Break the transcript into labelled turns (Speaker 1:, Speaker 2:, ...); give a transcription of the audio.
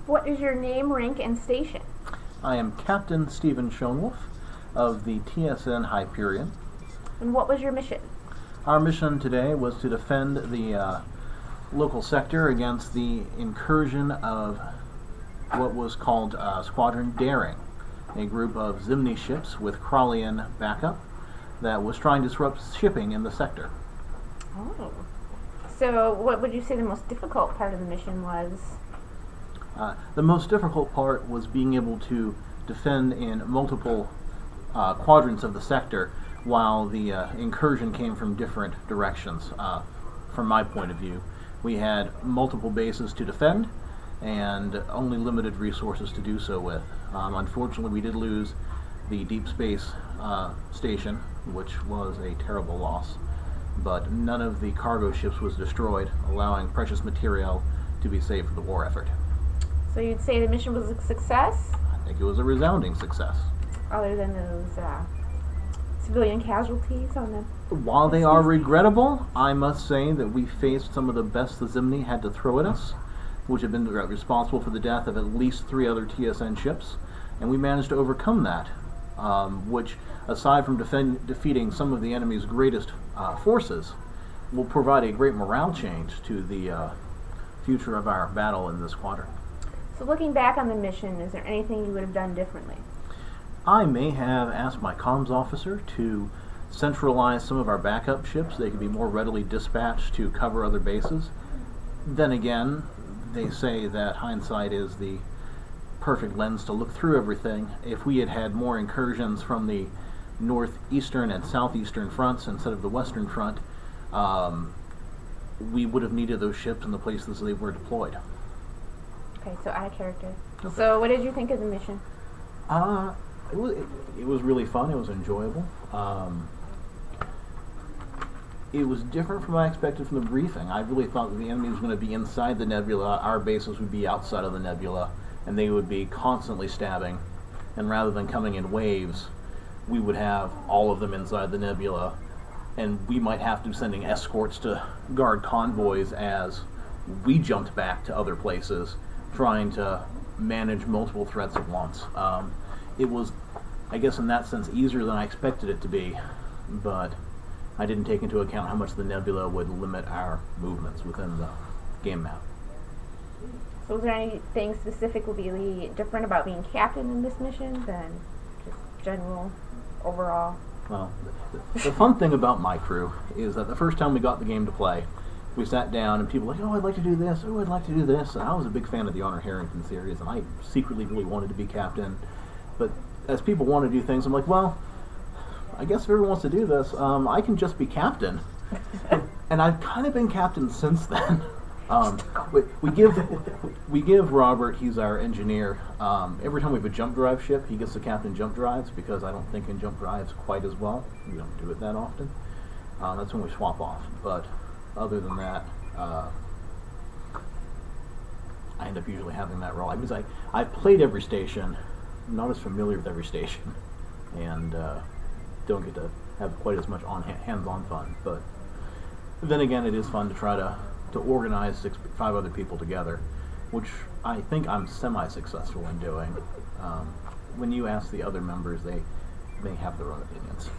Speaker 1: What is your name, rank, and station?
Speaker 2: I am Captain Stephen Schonewolf of the TSN Hyperion.
Speaker 1: And what was your mission?
Speaker 2: Our mission today was to defend the local sector against the incursion of what was called Squadron Daring, a group of Zimni ships with Krallian backup that was trying to disrupt shipping in the sector.
Speaker 1: Oh. So what would you say the most difficult part of the mission was?
Speaker 2: The most difficult part was being able to defend in multiple quadrants of the sector while the incursion came from different directions. From my point of view, we had multiple bases to defend and only limited resources to do so with. Unfortunately, we did lose the deep space station, which was a terrible loss, but none of the cargo ships was destroyed, allowing precious material to be saved for the war effort.
Speaker 1: So you'd say the mission was a success?
Speaker 2: I think it was a resounding success.
Speaker 1: Other than those civilian casualties on the...
Speaker 2: While they are regrettable, I must say that we faced some of the best the Zimni had to throw at us, which have been responsible for the death of at least 3 other TSN ships, and we managed to overcome that, which, aside from defeating some of the enemy's greatest forces, will provide a great morale change to the future of our battle in this squadron.
Speaker 1: So looking back on the mission, is there anything you would have done differently?
Speaker 2: I may have asked my comms officer to centralize some of our backup ships. They could be more readily dispatched to cover other bases. Then again, they say that hindsight is the perfect lens to look through everything. If we had had more incursions from the northeastern and southeastern fronts instead of the western front, we would have needed those ships in the places they were deployed.
Speaker 1: Okay, so out of character.
Speaker 2: Okay.
Speaker 1: So what did you think of the mission?
Speaker 2: It was really fun. It was enjoyable. It was different from what I expected from the briefing. I really thought that the enemy was going to be inside the nebula, our bases would be outside of the nebula, and they would be constantly stabbing. And rather than coming in waves, we would have all of them inside the nebula, and we might have to be sending escorts to guard convoys as we jumped back to other places, trying to manage multiple threats at once. It was, I guess in that sense, easier than I expected it to be, but I didn't take into account how much the nebula would limit our movements within the game map.
Speaker 1: So was there anything specifically different about being captain in this mission than just general, overall?
Speaker 2: Well, the fun thing about my crew is that the first time we got the game to play, we sat down and people were like, oh, I'd like to do this, oh, I'd like to do this. And I was a big fan of the Honor Harrington series, and I secretly really wanted to be captain. But as people want to do things, I'm like, well, I guess if everyone wants to do this, I can just be captain. And I've kind of been captain since then. We give Robert, he's our engineer, every time we have a jump drive ship, he gets the captain jump drives, because I don't think in jump drives quite as well. We don't do it that often. That's when we swap off. But other than that, I end up usually having that role. Because I played every station, I'm not as familiar with every station, and don't get to have quite as much hands-on fun. But then again, it is fun to try to organize 5 other people together, which I think I'm semi-successful in doing. When you ask the other members, they have their own opinions.